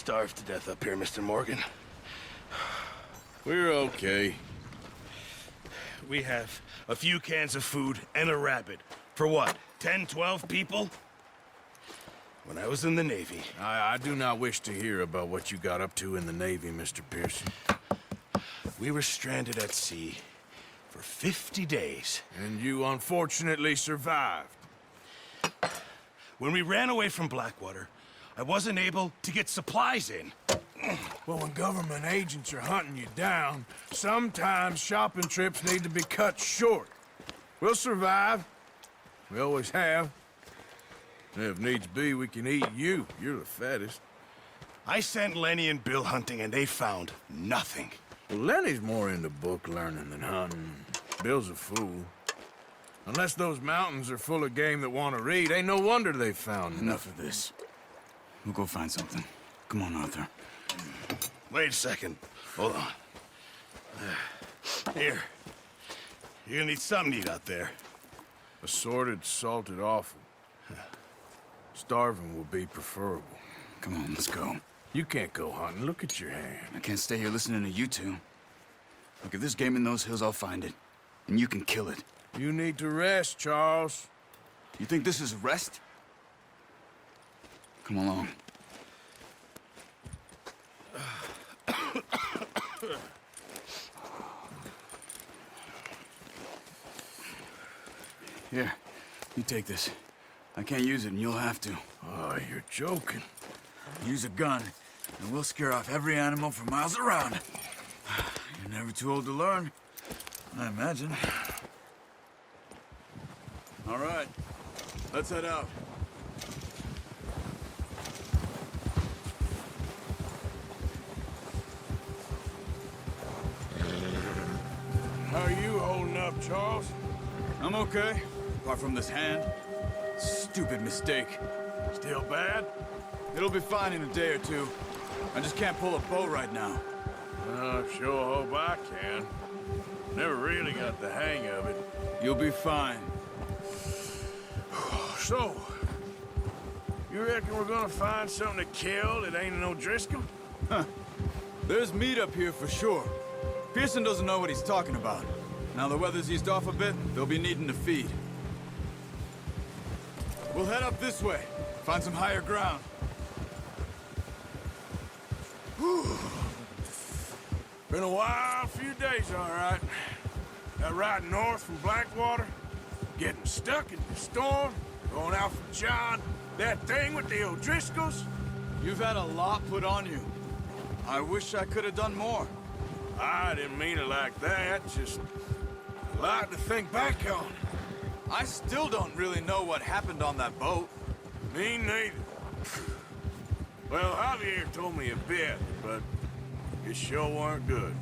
starved to death up here, Mr. Morgan. We're okay. We have a few cans of food and a rabbit. For what, 10, 12 people? When I was in the Navy... I do not wish to hear about what you got up to in the Navy, Mr. Pearson. We were stranded at sea for 50 days. And you unfortunately survived. When we ran away from Blackwater, I wasn't able to get supplies in. Well, when government agents are hunting you down, sometimes shopping trips need to be cut short. We'll survive. We always have. And if needs be, we can eat you. You're the fattest. I sent Lenny and Bill hunting, and they found nothing. Well, Lenny's more into book learning than hunting. Bill's a fool. Unless those mountains are full of game that want to read, ain't no wonder they found Enough of this. We'll go find something. Come on, Arthur. Wait a second. Hold on. Here. You're gonna need something to eat out there. Assorted, salted offal. Starving will be preferable. Come on, let's go. You can't go hunting. Look at your hand. I can't stay here listening to you two. Look, if there's game in those hills, I'll find it. And you can kill it. You need to rest, Charles. You think this is rest? Come along. Here, you take this. I can't use it, and you'll have to. Oh, you're joking. Use a gun, and we'll scare off every animal for miles around. You're never too old to learn, I imagine. All right, let's head out. How are you holding up, Charles? I'm okay, apart from this hand. Stupid mistake. Still bad? It'll be fine in a day or two. I just can't pull a bow right now. Sure hope I can. Never really got the hang of it. You'll be fine. So, you reckon we're gonna find something to kill that ain't no Driscoll? Huh. There's meat up here for sure. Pearson doesn't know what he's talking about. Now the weather's eased off a bit, they'll be needing to feed. We'll head up this way. Find some higher ground. Whew. Been a wild few days, all right. That ride north from Blackwater, getting stuck in the storm, going out from John, that thing with the O'Driscolls. You've had a lot put on you. I wish I could have done more. I didn't mean it like that, just a lot to think back on. I still don't really know what happened on that boat. Me neither. Well, Javier told me a bit, but it sure weren't good.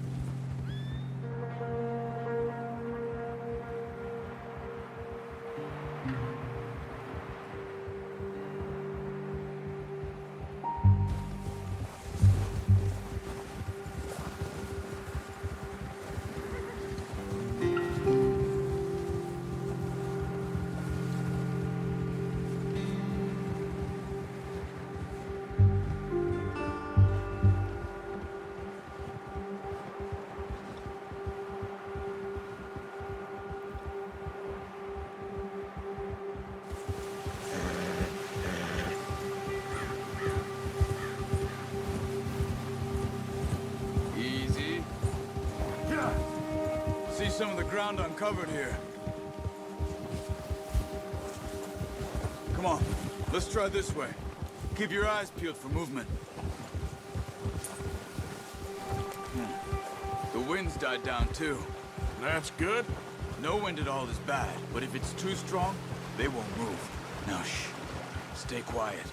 Some of the ground uncovered here. Come on, let's try this way. Keep your eyes peeled for movement. The wind's died down too. That's good. No wind at all is bad, but if it's too strong, they won't move. Now shh, stay quiet.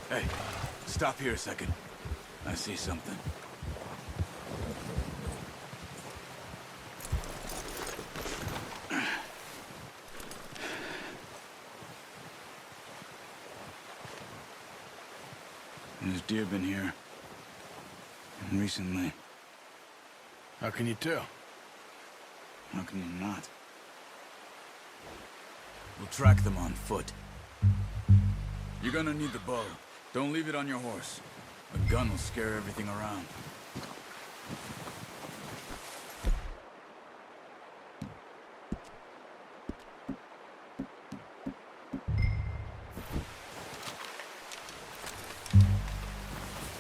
Hey, stop here a second. I see something. There's deer been here. And recently. How can you tell? How can you not? We'll track them on foot. You're gonna need the bow. Don't leave it on your horse. A gun will scare everything around.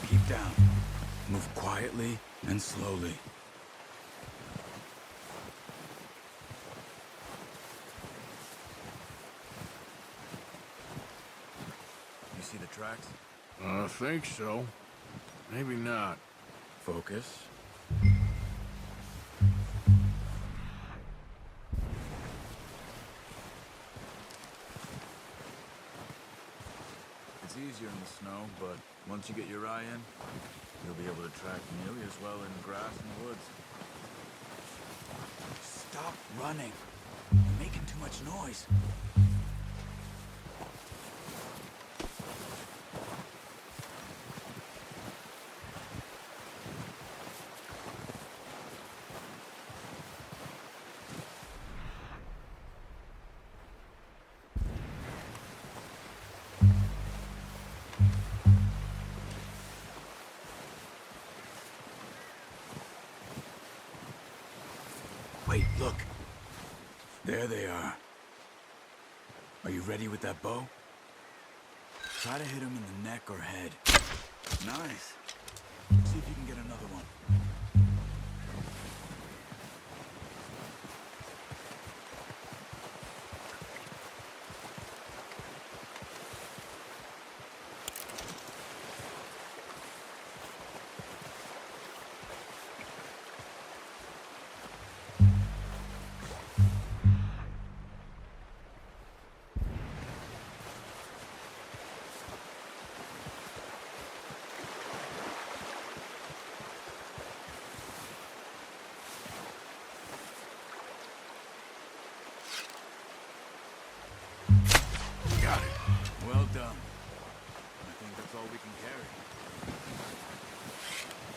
Keep down. Move quietly and slowly. You see the tracks? I think so. Maybe not. Focus. It's easier in the snow, but once you get your eye in, you'll be able to track nearly as well in grass and woods. Stop running. You're making too much noise. Wait, look. There they are. Are you ready with that bow? Try to hit him in the neck or head. Nice. See if you can get another one. Got it. Well done. I think that's all we can carry.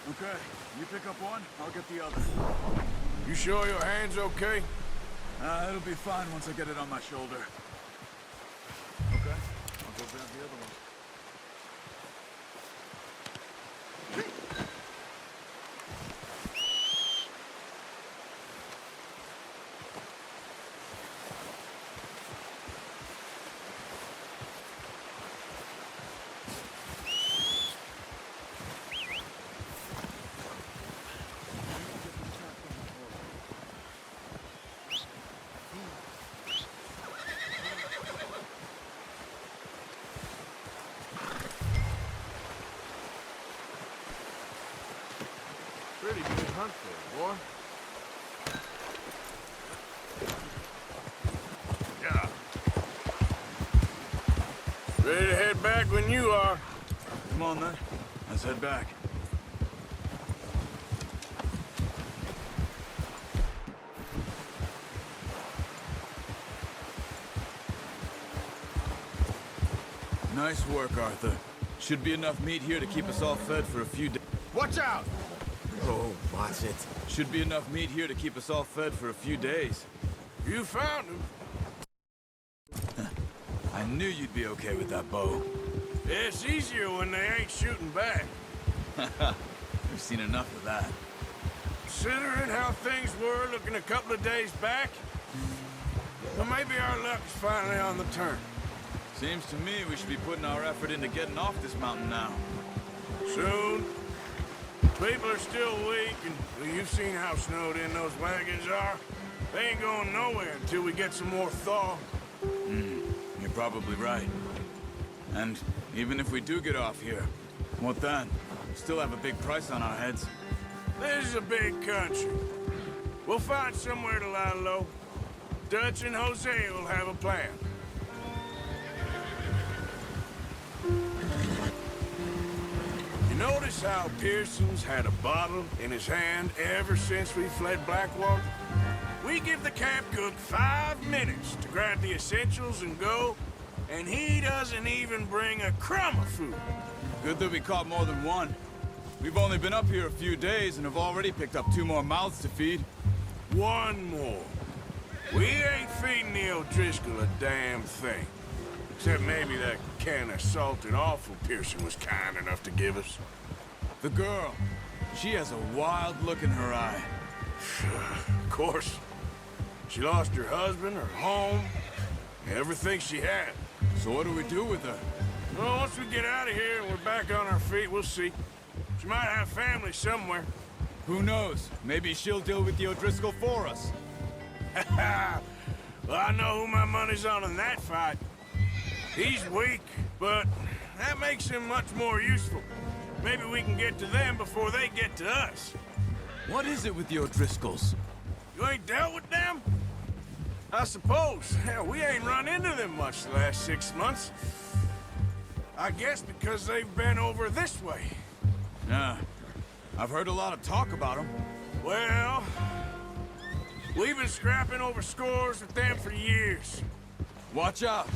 Okay, you pick up one, I'll get the other. You sure your hand's okay? It'll be fine once I get it on my shoulder. Okay, I'll go grab the other one. Pretty good hunt there, boy. Yeah. Ready to head back when you are. Come on then, let's head back. Nice work, Arthur. Should be enough meat here to keep us all fed for a few days. Watch out! Oh, watch it. Should be enough meat here to keep us all fed for a few days. You found him. I knew you'd be okay with that bow. It's easier when they ain't shooting back. We've seen enough of that. Considering how things were looking a couple of days back, well, maybe our luck is finally on the turn. Seems to me we should be putting our effort into getting off this mountain now. Soon. People are still weak, and well, you've seen how snowed in those wagons are. They ain't going nowhere until we get some more thaw. You're probably right. And even if we do get off here, what then? We still have a big price on our heads. This is a big country. We'll find somewhere to lie low. Dutch and Jose will have a plan. You notice how Pearson's had a bottle in his hand ever since we fled Blackwater? We give the camp cook 5 minutes to grab the essentials and go, and he doesn't even bring a crumb of food. Good that we caught more than one. We've only been up here a few days and have already picked up 2 more mouths to feed. One more. We ain't feeding the O'Driscoll a damn thing. Except maybe that can of salted offal Pearson was kind enough to give us. The girl. She has a wild look in her eye. Of course. She lost her husband, her home, everything she had. So what do we do with her? Well, once we get out of here and we're back on our feet, we'll see. She might have family somewhere. Who knows? Maybe she'll deal with the O'Driscoll for us. Well, I know who my money's on in that fight. He's weak, but that makes him much more useful. Maybe we can get to them before they get to us. What is it with the O'Driscolls? You ain't dealt with them? I suppose. Hell, we ain't run into them much the last 6 months. I guess because they've been over this way. Yeah. I've heard a lot of talk about them. Well, we've been scrapping over scores with them for years. Watch out.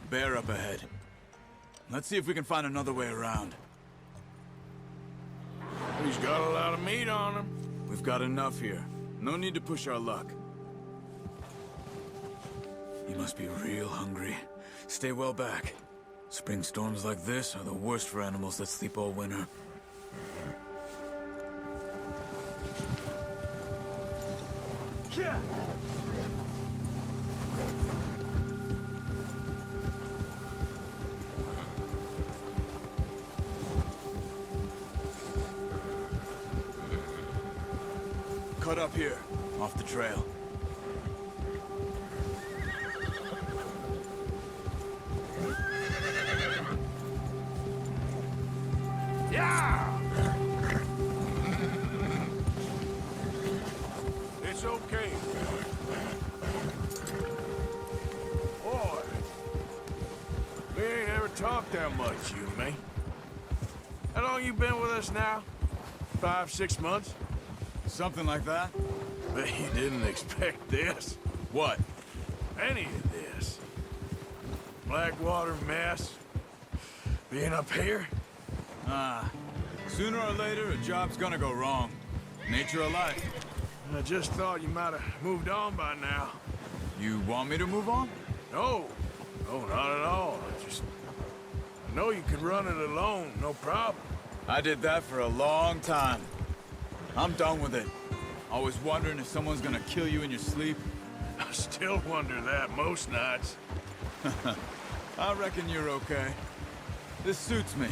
Bear up ahead. Let's see if we can find another way around. He's got a lot of meat on him. We've got enough here. No need to push our luck. You must be real hungry. Stay well back. Spring storms like this are the worst for animals that sleep all winter. Yeah. Cut up here, off the trail. Yeah! It's okay. Boy, we ain't ever talked that much, you and me. How long you been with us now? 5, 6 months? Something like that? Bet you didn't expect this. What? Any of this. Blackwater mess. Being up here. Sooner or later, a job's gonna go wrong. Nature of life. I just thought you might have moved on by now. You want me to move on? No. No, not at all. I know you could run it alone, no problem. I did that for a long time. I'm done with it. Always wondering if someone's gonna kill you in your sleep. I still wonder that most nights. I reckon you're okay. This suits me.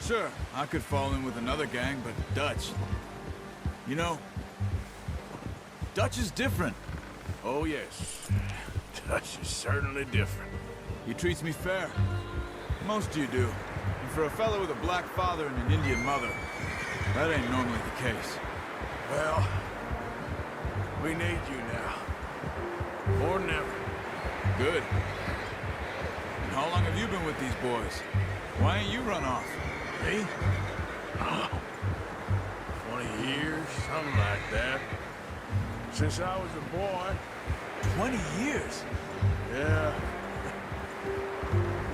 Sure, I could fall in with another gang, but Dutch... You know, Dutch is different. Oh, yes. Dutch is certainly different. He treats me fair. Most of you do. And for a fellow with a black father and an Indian mother, that ain't normally the case. Well, we need you now. More than ever. Good. And how long have you been with these boys? Why ain't you run off? Me? Oh, 20 years, something like that. Since I was a boy. 20 years? Yeah.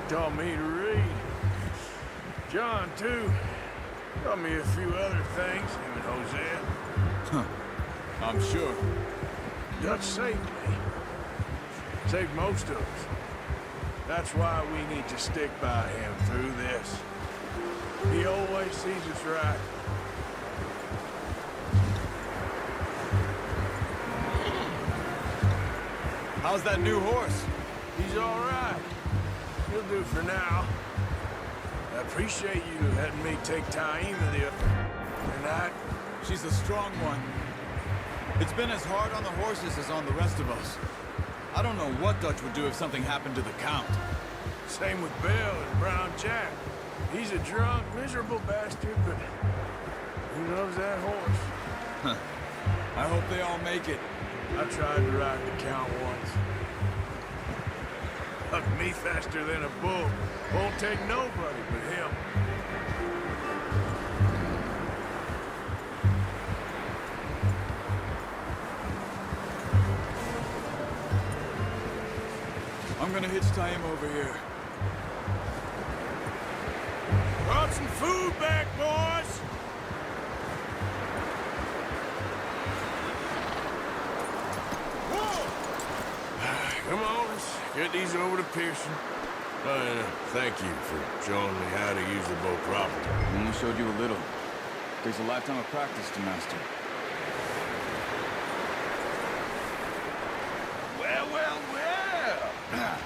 Taught me to read. John, too. Taught me a few other things, him and Hosea. Huh. I'm sure. Dutch saved me. Saved most of us. That's why we need to stick by him through this. He always sees us right. How's that new horse? He's all right. He'll do for now. I appreciate you letting me take time with you tonight. She's a strong one. It's been as hard on the horses as on the rest of us. I don't know what Dutch would do if something happened to the Count. Same with Bill and Brown Jack. He's a drunk, miserable bastard, but he loves that horse. Huh. I hope they all make it. I tried to ride the Count once. Hucked me faster than a bull. Won't take nobody but him. I'm gonna hitch tie him over here. Brought some food back, boys! Whoa! Get these over to Pearson. Thank you for showing me how to use the bow properly. I only showed you a little. Takes a lifetime of practice to master. Well, well, well.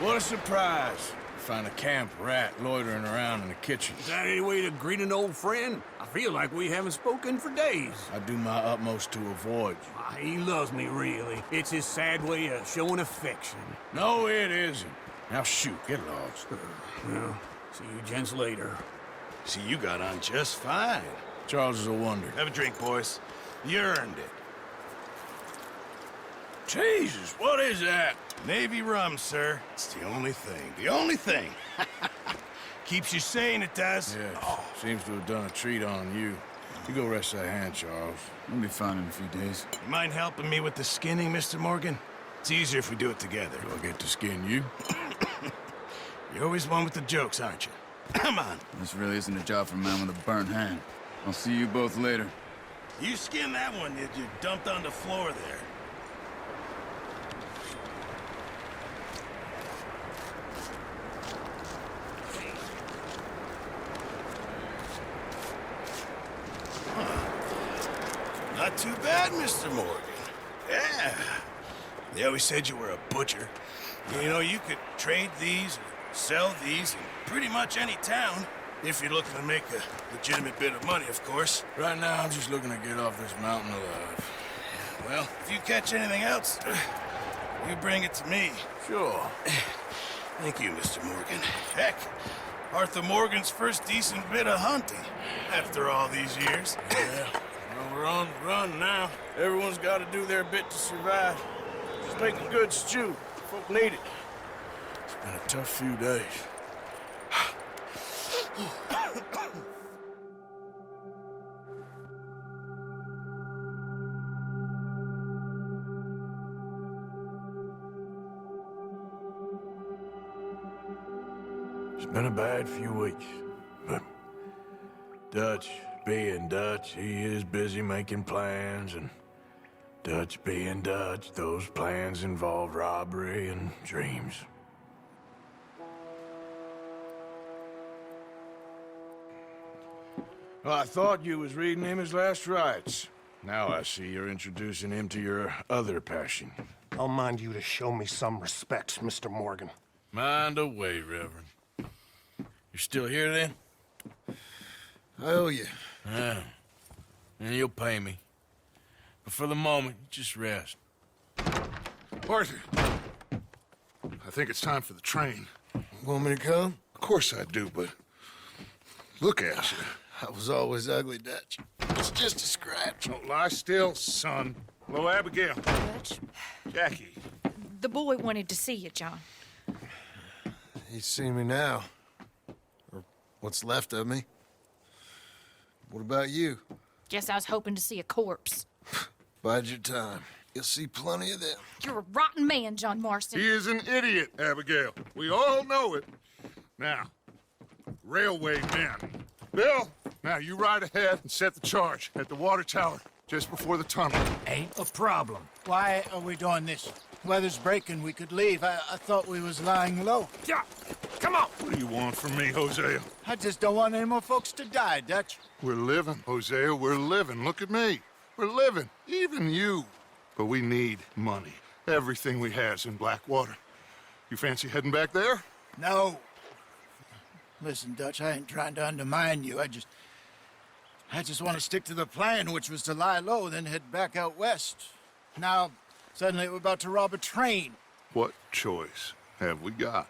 What a surprise. Find a camp rat loitering around in the kitchen. Is that any way to greet an old friend? I feel like we haven't spoken for days. I do my utmost to avoid you. He loves me, really. It's his sad way of showing affection. No, it isn't. Now shoot, get lost. Well, see you gents later. See, you got on just fine. Charles is a wonder. Have a drink, boys. You earned it. Jesus, what is that? Navy rum, sir. It's the only thing. The only thing. Keeps you sane, it does. Yes, seems to have done a treat on you. You go rest that hand, Charles. We'll be fine in a few days. You mind helping me with the skinning, Mr. Morgan? It's easier if we do it together. Do I get to skin you? You're always one with the jokes, aren't you? Come on. This really isn't a job for a man with a burnt hand. I'll see you both later. You skin that one that you dumped on the floor there. Not too bad, Mr. Morgan. Yeah. They always said you were a butcher. You know, you could trade these, or sell these in pretty much any town, if you're looking to make a legitimate bit of money, of course. Right now, I'm just looking to get off this mountain alive. Well, if you catch anything else, you bring it to me. Sure. Thank you, Mr. Morgan. Heck, Arthur Morgan's first decent bit of hunting after all these years. Yeah. Well, we're on the run now. Everyone's got to do their bit to survive. Just make a good stew. Folk need it. It's been a tough few days. It's been a bad few weeks, but Dutch being Dutch, he is busy making plans, and Dutch being Dutch, those plans involve robbery and dreams. Well, I thought you was reading him his last rites. Now I see you're introducing him to your other passion. I'll mind you to show me some respect, Mr. Morgan. Mind away, Reverend. You're still here, then? I owe you. Yeah. And you'll pay me. But for the moment, just rest. Arthur, I think it's time for the train. Want me to come? Of course I do, but look at you. I was always ugly, Dutch. It's just a scratch. Don't lie still, son. Hello, Abigail. Dutch, Jackie. the boy wanted to see you, John. He's seen me now. Or what's left of me. What about you? Guess I was hoping to see a corpse. Bide your time. You'll see plenty of them. You're a rotten man, John Marston. He is an idiot, Abigail. We all know it. Now, railway men. Bill, now you ride ahead and set the charge at the water tower just before the tunnel. Ain't a problem. Why are we doing this? Weather's breaking, we could leave. I thought we was lying low. Yeah, come on. What do you want from me, Hosea? I just don't want any more folks to die, Dutch. We're living, Hosea, we're living. Look at me. We're living, even you. But we need money. Everything we has in Blackwater. You fancy heading back there? No. Listen, Dutch, I ain't trying to undermine you. I just want to stick to the plan, which was to lie low, then head back out west. Now, suddenly we're about to rob a train. What choice have we got?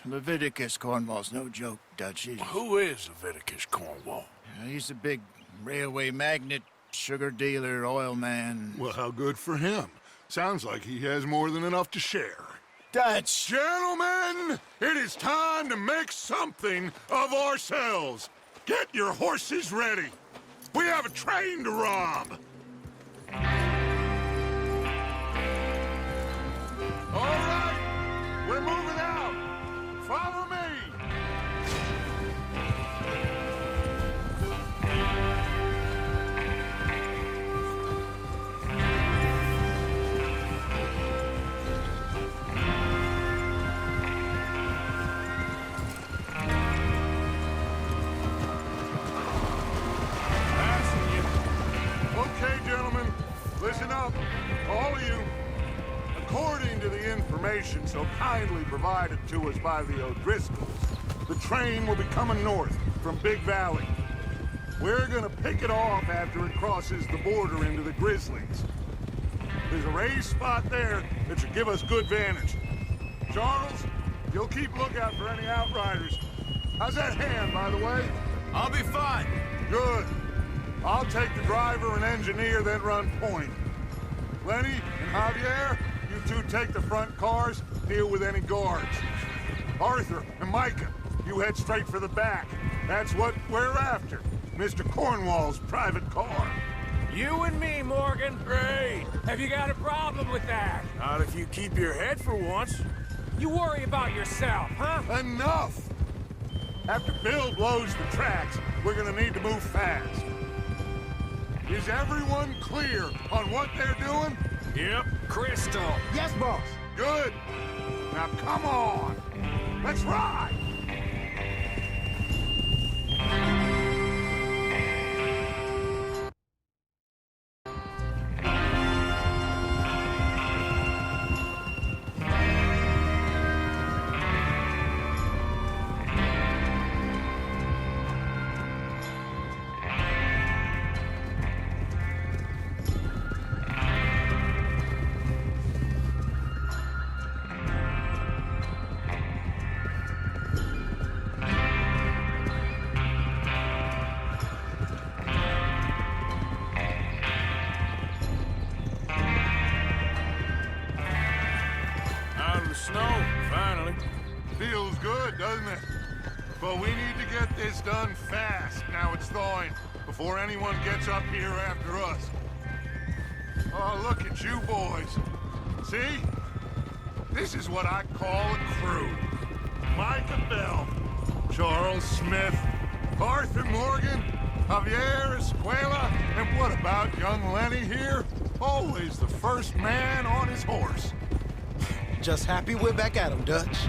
Leviticus Cornwall's no joke, Dutch. Who is Leviticus Cornwall? He's a big railway magnate, sugar dealer, oil man. Well, how good for him. Sounds like he has more than enough to share. Dutch! Gentlemen, it is time to make something of ourselves. Get your horses ready. We have a train to rob. All right, we're moving out. Follow me. to the information so kindly provided to us by the O'Driscolls, the train will be coming north from Big Valley. We're gonna pick it off after it crosses the border into the Grizzlies. There's a raised spot there that should give us good vantage. Charles, you'll keep lookout for any outriders. How's that hand, by the way? I'll be fine. Good. I'll take the driver and engineer, then run point. Lenny and Javier, you two take the front cars, deal with any guards. Arthur and Micah, you head straight for the back. That's what we're after. Mr. Cornwall's private car. You and me, Morgan. Great. Have you got a problem with that? Not if you keep your head for once. You worry about yourself, huh? Enough! After Bill blows the tracks, we're gonna need to move fast. Is everyone clear on what they're doing? Yep. Crystal. Yes, boss. Good. Now come on. Let's ride. Out of the snow, finally. Feels good, doesn't it? But we need to get this done fast, now it's thawing, before anyone gets up here after us. Oh, look at you boys. See? This is what I call a crew. Micah Bell, Charles Smith, Arthur Morgan, Javier Escuela, and what about young Lenny here? Always the first man on his horse. Just happy we're back at 'em, Dutch.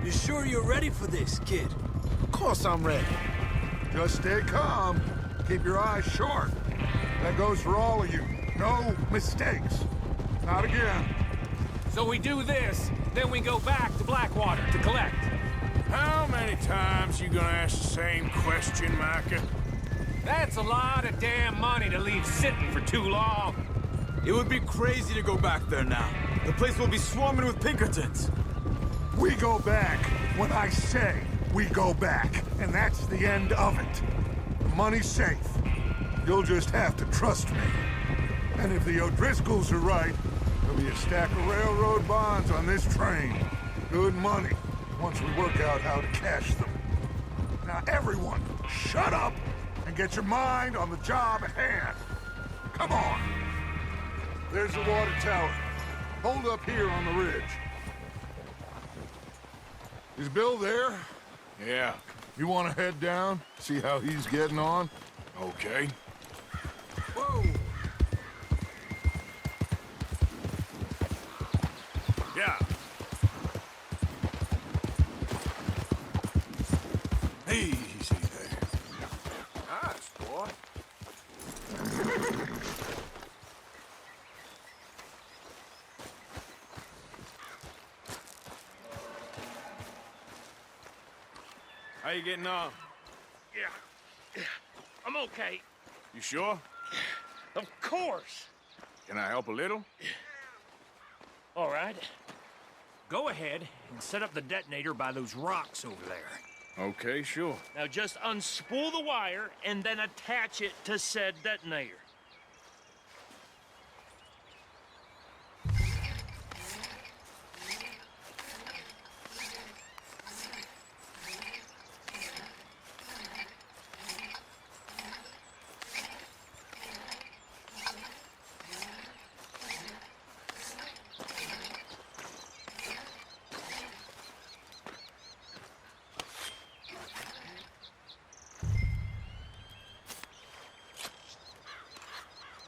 You sure you're ready for this, kid? Of course I'm ready. Just stay calm. Keep your eyes sharp. That goes for all of you. No mistakes. Not again. So we do this, then we go back to Blackwater to collect. How many times you gonna ask the same question, Micah? That's a lot of damn money to leave sitting for too long. It would be crazy to go back there now. The place will be swarming with Pinkertons. We go back when I say we go back, and that's the end of it. The money's safe. You'll just have to trust me. And if the O'Driscolls are right, there'll be a stack of railroad bonds on this train. Good money, once we work out how to cash them. Now everyone, shut up and get your mind on the job at hand. Come on. There's the water tower. Hold up here on the ridge. Is Bill there? Yeah. You want to head down, see how he's getting on? Okay. Whoa! Yeah. Easy there. Nice, boy. How you getting on? Yeah, I'm okay. You sure? Of course. Can I help a little? All right. Go ahead and set up the detonator by those rocks over there. Okay, sure. Now just unspool the wire and then attach it to said detonator.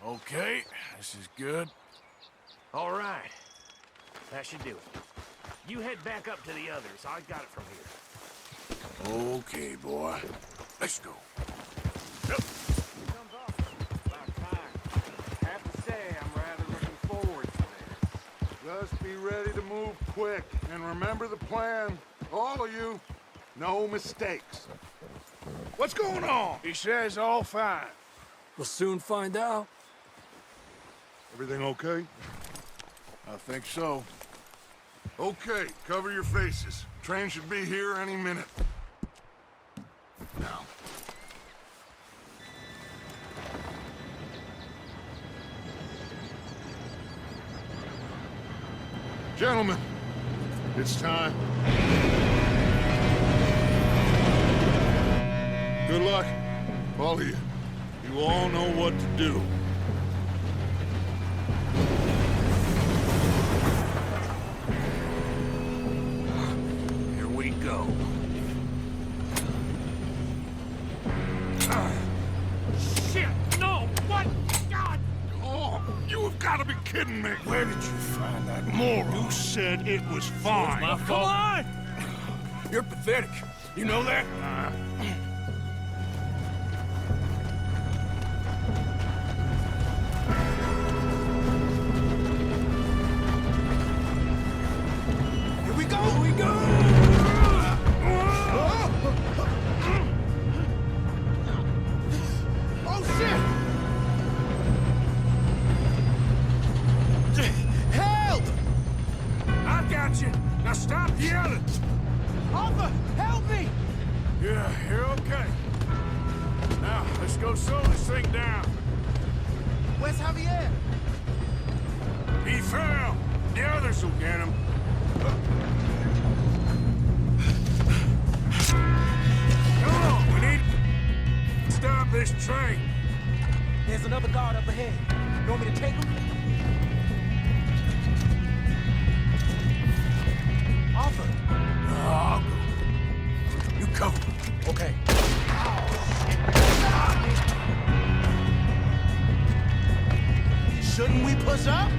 Okay, this is good. All right. That should do it. You head back up to the others. I got it from here. Okay, boy. Let's go. Comes off about time. Have to say, I'm rather looking forward to this. Just be ready to move quick, and remember the plan. All of you, no mistakes. What's going on? He says all fine. We'll soon find out. Everything okay? I think so. Okay, cover your faces. Train should be here any minute. Now. Gentlemen, it's time. Good luck, all of you. You all know what to do. Here we go. Shit! No! What? God! Oh, you have got to be kidding me. Where did you find that moron? You said it was fine. My fault. Come on! You're pathetic. You know that? Here we go! Here we go! Oh, shit! Help! I got you. Now stop yelling. Arthur, help me! Yeah, you're okay. Now, let's go slow this thing down. Where's Javier? He fell. The others will get him. Come on, we need to stop this train. There's another guard up ahead. You want me to take him? Arthur. I'll go. You cover me. Okay. Shouldn't we push up?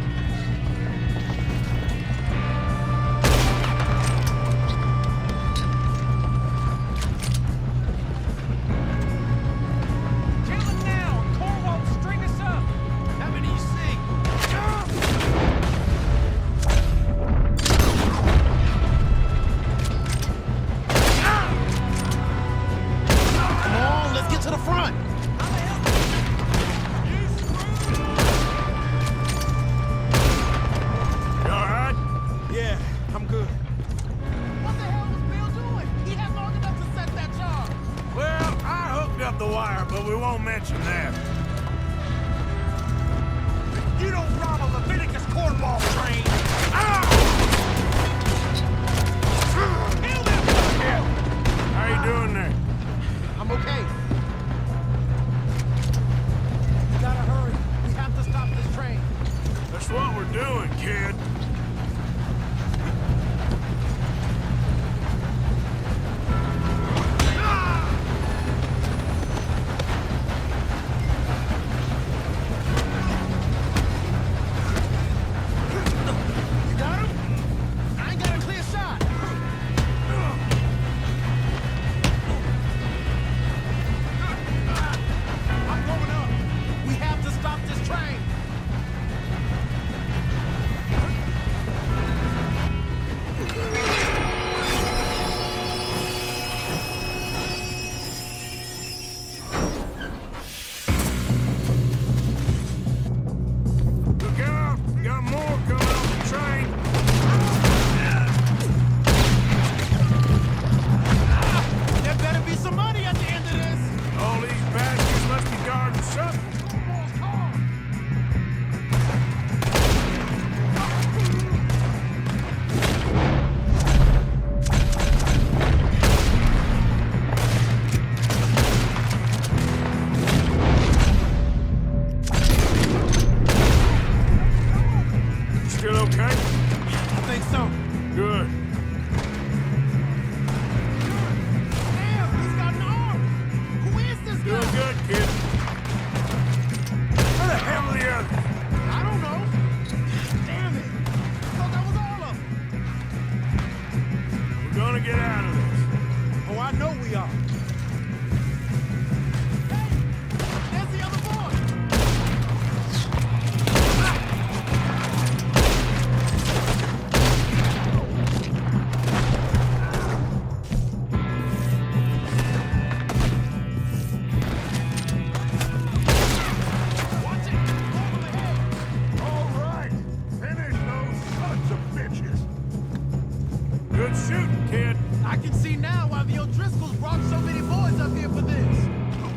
Good shooting, kid. I can see now why the O'Driscolls brought so many boys up here for this.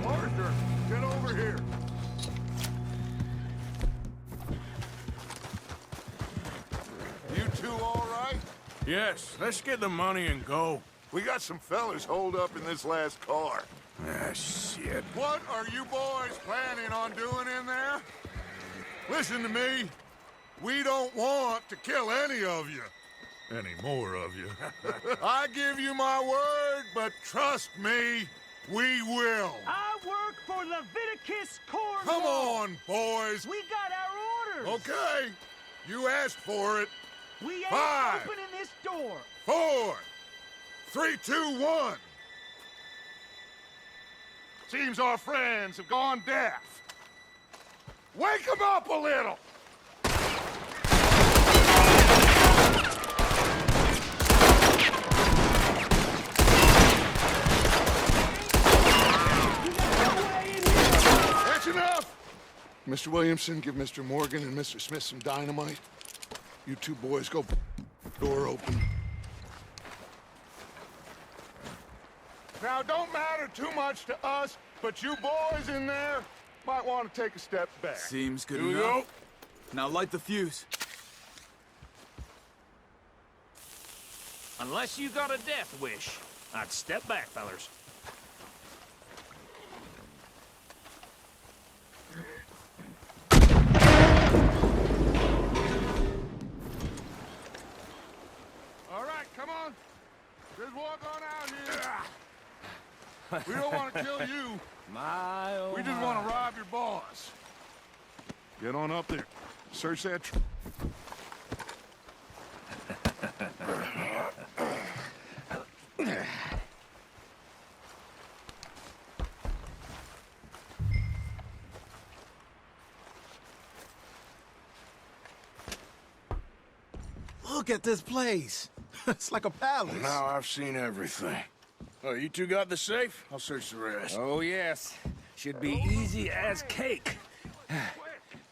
Arthur, get over here. You two all right? Yes, let's get the money and go. We got some fellas holed up in this last car. Ah, shit. What are you boys planning on doing in there? Listen to me. We don't want to kill any of you. Any more of you. I give you my word, but trust me, we will. I work for Leviticus Cornwall. Come on, boys. We got our orders. Okay. You asked for it. We ain't 5, opening this door. 4, 3, 2, 1. Seems our friends have gone deaf. Wake them up a little. That's enough. Mr. Williamson, give Mr. Morgan and Mr. Smith some dynamite. You two boys go door open. Now, it don't matter too much to us, but you boys in there might want to take a step back. Seems good Here we enough. go. Now light the fuse. Unless you got a death wish, I'd step back, fellers. All right, come on. Just walk on out here. We don't want to kill you. We just want to rob your boss. Get on up there. Search that Look at this place. It's like a palace. Now I've seen everything. Oh, you two got the safe? I'll search the rest. Oh, yes. Should be easy as cake.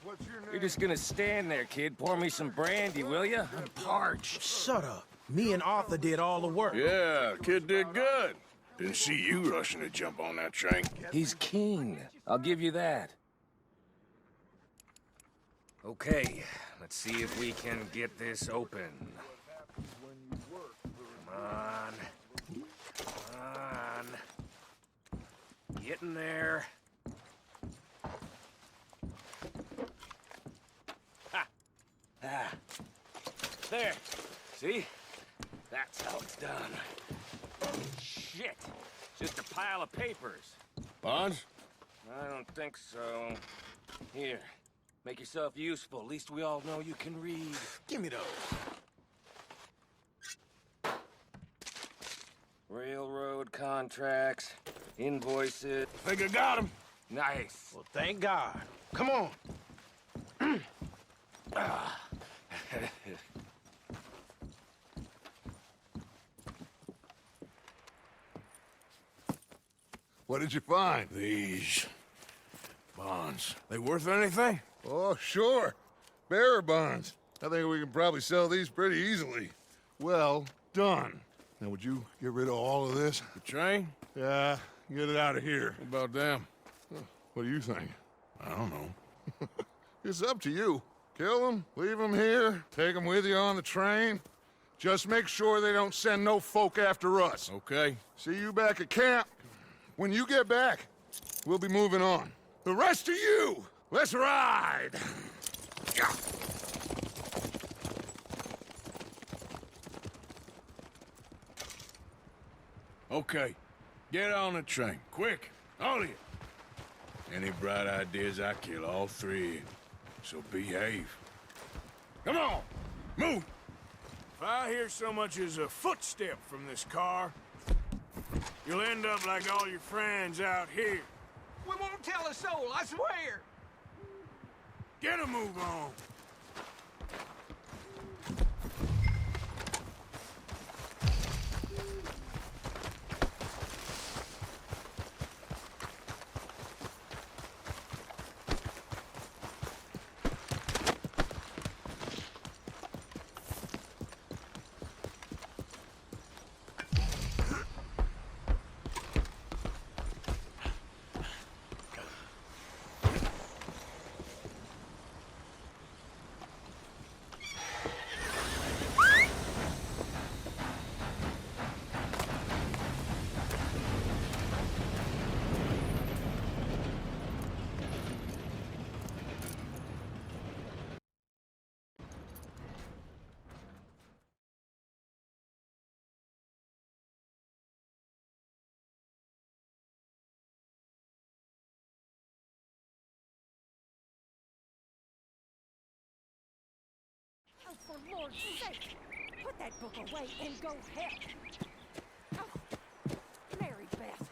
What's your name? You're just gonna stand there, kid. Pour me some brandy, will ya? I'm parched. Shut up. Me and Arthur did all the work. Yeah, kid did good. Didn't see you rushing to jump on that train. He's king. I'll give you that. Okay, let's see if we can get this open. Come on. Come on. Get in there. Ha! Ah. There. See? That's how it's done. Shit. Just a pile of papers. Bonds? I don't think so. Here. Make yourself useful. At least we all know you can read. Give me those. Railroad contracts, invoices. Think I got him. Nice. Well, thank God. Come on. What did you find? These bonds. They worth anything? Oh, sure. Bearer bonds. I think we can probably sell these pretty easily. Well done. Now, would you get rid of all of this? The train? Yeah, get it out of here. What about them? What do you think? I don't know. It's up to you. Kill them, leave them here, take them with you on the train. Just make sure they don't send no folk after us. Okay. See you back at camp. When you get back, we'll be moving on. The rest of you, let's ride! Yeah. Okay. Get on the train. Quick. All of you. Any bright ideas, I kill all three of you. So behave. Come on. Move. If I hear so much as a footstep from this car, you'll end up like all your friends out here. We won't tell a soul, I swear. Get a move on. for Lord's sake! Put that book away and go help! Oh, Mary Beth.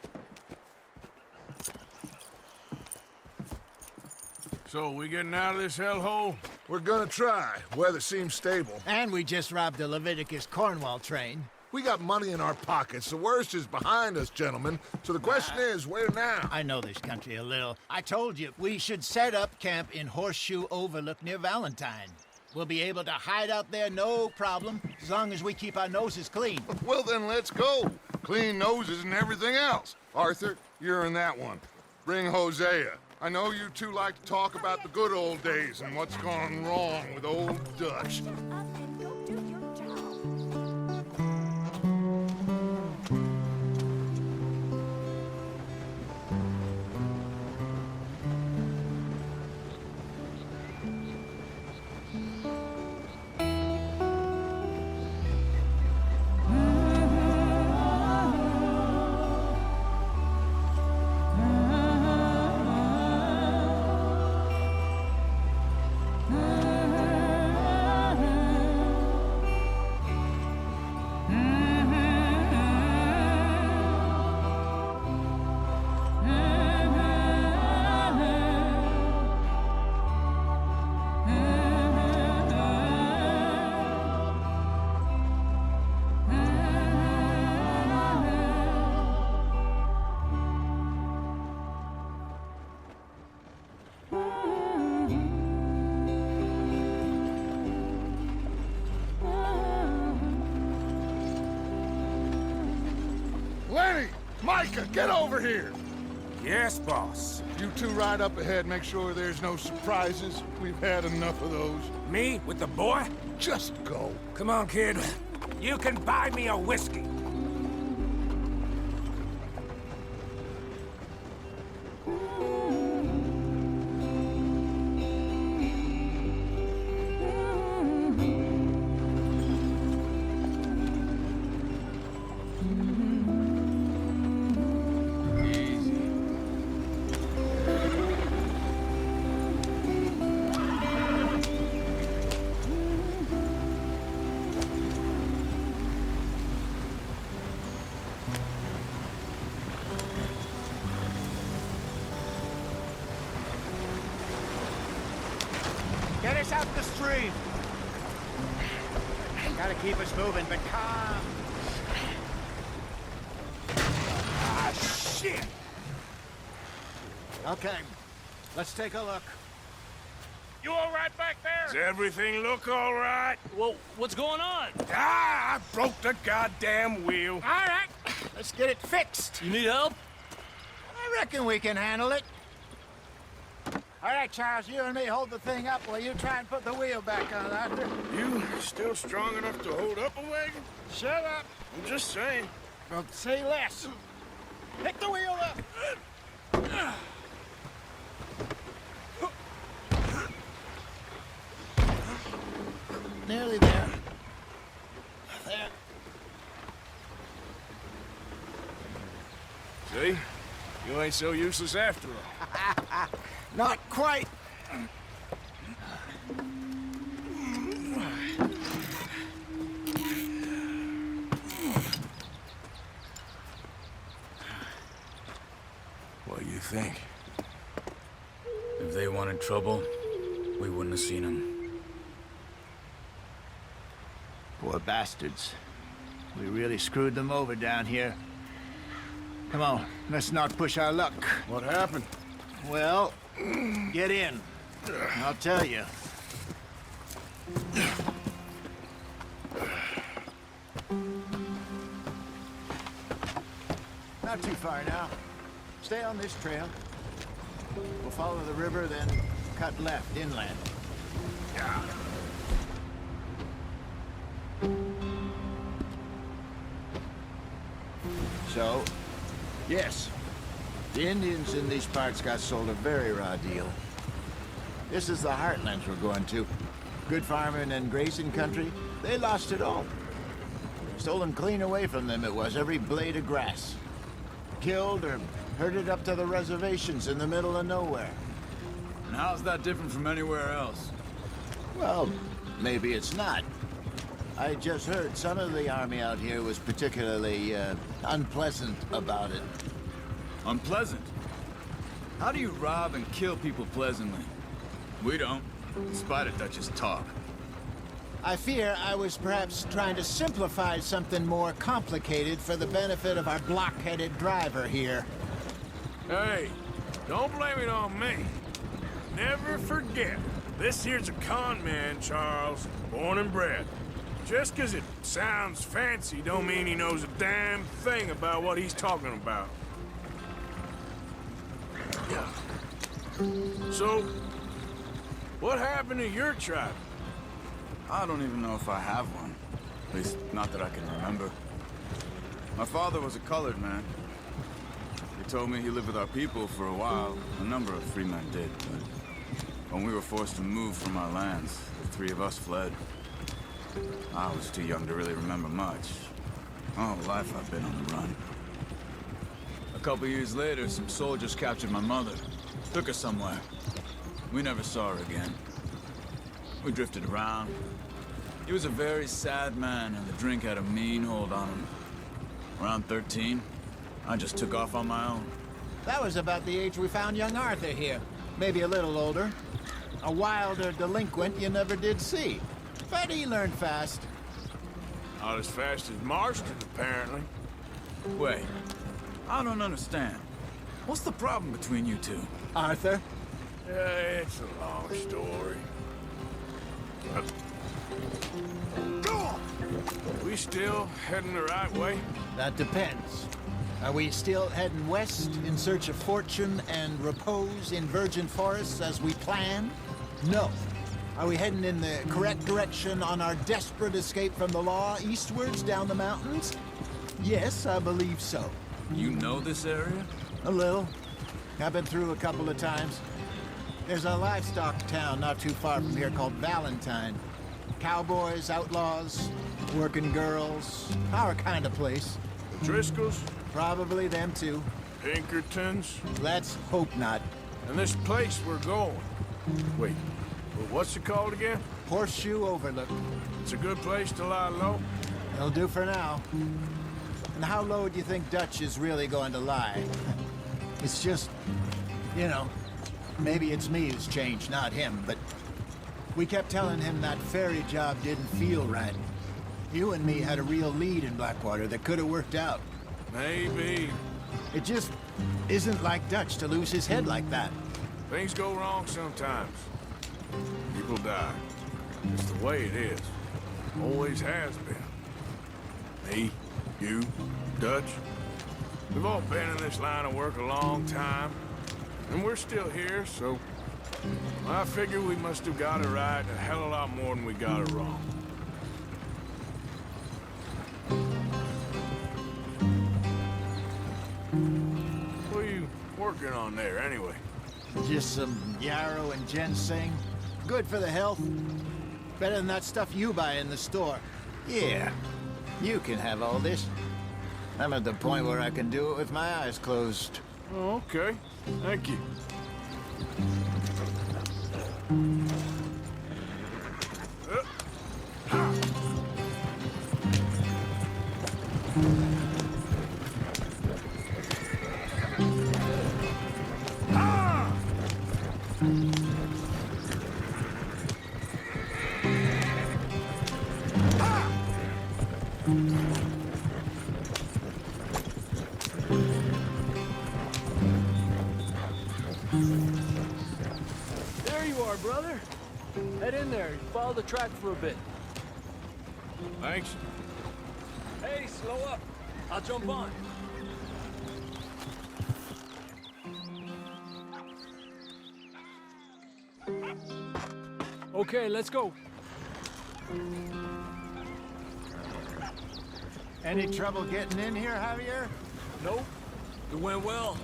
So, we getting out of this hellhole? We're gonna try. Weather seems stable. And we just robbed a Leviticus Cornwall train. We got money in our pockets. The worst is behind us, gentlemen. So the question is, where now? I know this country a little. I told you, we should set up camp in Horseshoe Overlook near Valentine. We'll be able to hide out there, no problem, as long as we keep our noses clean. Well, then let's go. Clean noses and everything else. Arthur, you're in that one. Bring Hosea. I know you two like to talk about the good old days and what's gone wrong with old Dutch. Up and go do your job. Lenny! Micah, get over here! Yes, boss. You two ride up ahead, make sure there's no surprises. We've had enough of those. Me with the boy? Just go. Come on, kid. You can buy me a whiskey. Get us out the stream. Gotta keep us moving, but calm. Ah, shit! Okay, let's take a look. You all right back there? Does everything look all right? Well, what's going on? Ah, I broke the goddamn wheel. All right, let's get it fixed. You need help? I reckon we can handle it. All right, Charles, you and me hold the thing up while you try and put the wheel back on, Arthur. You still strong enough to hold up a wagon? Shut up. I'm just saying. Well, say less. Pick the wheel up. Nearly there. There. See? You ain't so useless after all. Not quite. What do you think? If they wanted trouble, we wouldn't have seen them. Poor bastards. We really screwed them over down here. Come on, let's not push our luck. What happened? Well, get in. I'll tell you. Not too far now. Stay on this trail. We'll follow the river, then cut left inland. So, yes, the Indians in these parts got sold a very raw deal. This is the heartlands we're going to. Good farming and grazing country, they lost it all. Stolen clean away from them it was, every blade of grass. Killed or herded up to the reservations in the middle of nowhere. And how's that different from anywhere else? Well, maybe it's not. I just heard some of the army out here was particularly unpleasant about it. Unpleasant? How do you rob and kill people pleasantly? We don't, despite of Dutch's talk. I fear I was perhaps trying to simplify something more complicated for the benefit of our block-headed driver here. Hey, don't blame it on me. Never forget, this here's a con man, Charles, born and bred. Just 'cause it sounds fancy don't mean he knows a damn thing about what he's talking about. Yeah. So, what happened to your tribe? I don't even know if I have one. At least, not that I can remember. My father was a colored man. He told me he lived with our people for a while. A number of free men did, but when we were forced to move from our lands, the three of us fled. I was too young to really remember much. All life I've been on the run. A couple years later, some soldiers captured my mother. Took her somewhere. We never saw her again. We drifted around. He was a very sad man, and the drink had a mean hold on him. Around 13, I just took off on my own. That was about the age we found young Arthur here. Maybe a little older. A wilder delinquent you never did see. But he learned fast. Not as fast as Marston, apparently. Wait, I don't understand. What's the problem between you two? Arthur? It's a long story. We still heading the right way? That depends. Are we still heading west in search of fortune and repose in virgin forests as we planned? No. Are we heading in the correct direction on our desperate escape from the law eastwards down the mountains? Yes, I believe so. You know this area? A little. I've been through a couple of times. There's a livestock town not too far from here called Valentine. Cowboys, outlaws, working girls, our kind of place. The Driscolls? Probably them too. Pinkertons? Let's hope not. And this place we're going. Wait, what's it called again? Horseshoe Overlook. It's a good place to lie low? It'll do for now. And how low do you think Dutch is really going to lie? It's just, you know, maybe it's me who's changed, not him, but we kept telling him that ferry job didn't feel right. You and me had a real lead in Blackwater that could have worked out. Maybe. It just isn't like Dutch to lose his head like that. Things go wrong sometimes. People die. It's the way it is. Always has been. Me, you, Dutch. We've all been in this line of work a long time. And we're still here, so I figure we must have got it right a hell of a lot more than we got it wrong. What are you working on there, anyway? Just some yarrow and ginseng. Good for the health. Better than that stuff you buy in the store. Yeah, you can have all this. I'm at the point where I can do it with my eyes closed. Oh, okay. Thank you. There you are, brother. Head in there. Follow the track for a bit. Thanks. Hey, slow up. I'll jump on. Okay, let's go. Any trouble getting in here, Javier? Nope. It went well.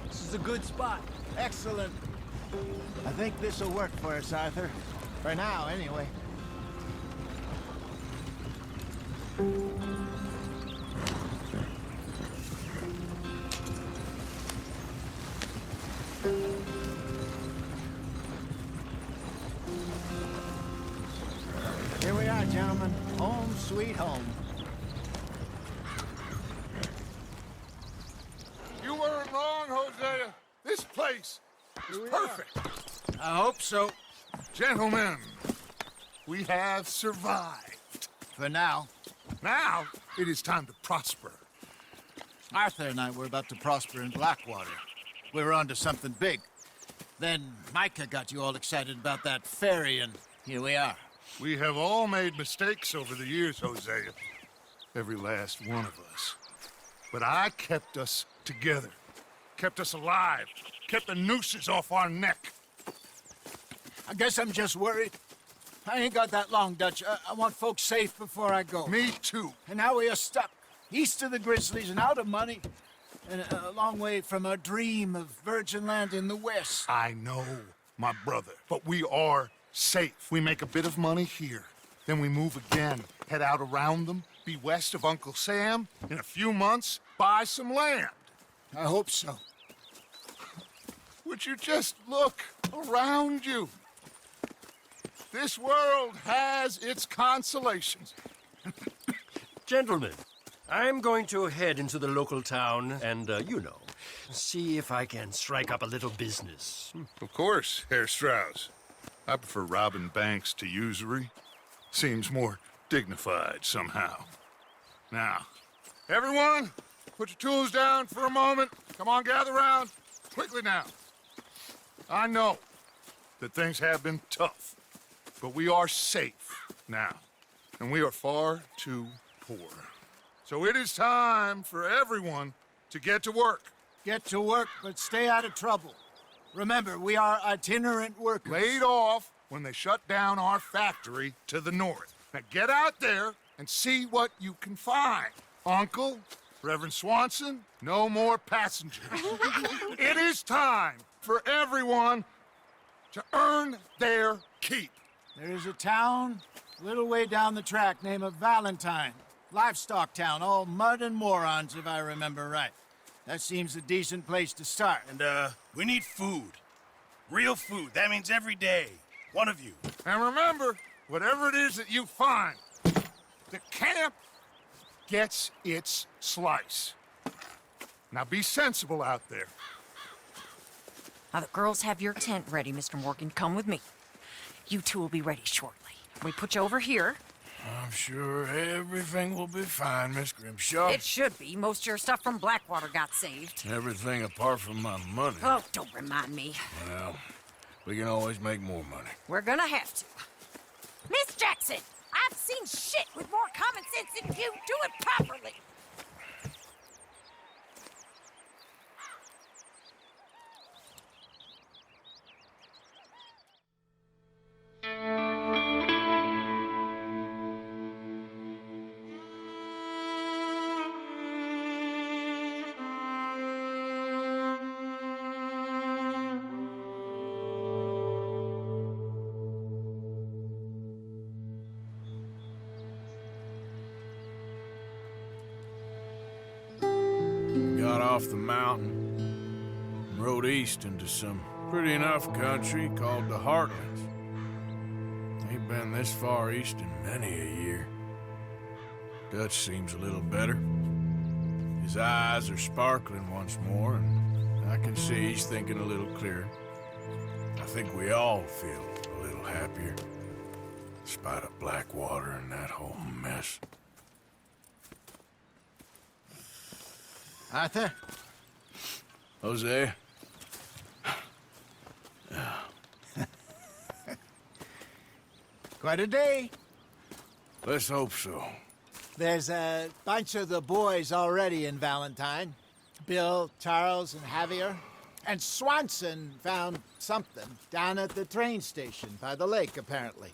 This is a good spot. Excellent. I think this'll work for us, Arthur. For now, anyway. home. You weren't wrong, Hosea. This place is perfect. I hope so. Gentlemen, we have survived. For now. Now, it is time to prosper. Arthur and I were about to prosper in Blackwater. We were onto something big. Then Micah got you all excited about that ferry, and here we are. We have all made mistakes over the years, Hosea. Every last one of us. But I kept us together. Kept us alive. Kept the nooses off our neck. I guess I'm just worried. I ain't got that long, Dutch. I want folks safe before I go. Me too. And now we are stuck. East of the Grizzlies and out of money. And a long way from our dream of virgin land in the west. I know, my brother. But we are safe. We make a bit of money here. Then we move again. Head out around them. Be west of Uncle Sam. In a few months, buy some land. I hope so. Would you just look around you? This world has its consolations. Gentlemen, I'm going to head into the local town and, see if I can strike up a little business. Of course, Herr Strauss. I prefer robbing banks to usury. Seems more dignified somehow. Now, everyone, put your tools down for a moment. Come on, gather round. Quickly now. I know that things have been tough, but we are safe now, and we are far too poor. So it is time for everyone to get to work. Get to work, but stay out of trouble. Remember, we are itinerant workers. Laid off when they shut down our factory to the north. Now get out there and see what you can find. Uncle, Reverend Swanson, no more passengers. It is time for everyone to earn their keep. There is a town a little way down the track named Valentine. Livestock town, all mud and morons, if I remember right. That seems a decent place to start. And, we need food. Real food. That means every day. One of you. And remember, whatever it is that you find, the camp gets its slice. Now be sensible out there. Now the girls have your tent ready, Mr. Morgan. Come with me. You two will be ready shortly. We put you over here. I'm sure everything will be fine, Miss Grimshaw. It should be. Most of your stuff from Blackwater got saved. Everything apart from my money. Oh, don't remind me. Well, we can always make more money. We're gonna have to. Miss Jackson, I've seen shit with more common sense than you. Do it properly. Got off the mountain and rode east into some pretty enough country called the Heartlands. Ain't been this far east in many a year. Dutch seems a little better. His eyes are sparkling once more, and I can see he's thinking a little clearer. I think we all feel a little happier, in spite of Blackwater and that whole mess. Arthur? Jose? Quite a day. Let's hope so. There's a bunch of the boys already in Valentine. Bill, Charles, and Javier. And Swanson found something down at the train station by the lake, apparently.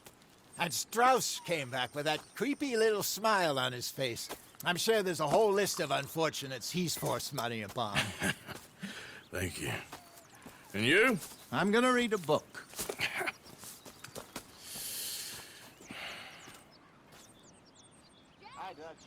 And Strauss came back with that creepy little smile on his face. I'm sure there's a whole list of unfortunates he's forced money upon. Thank you. And you? I'm gonna read a book. Hi, Dutch.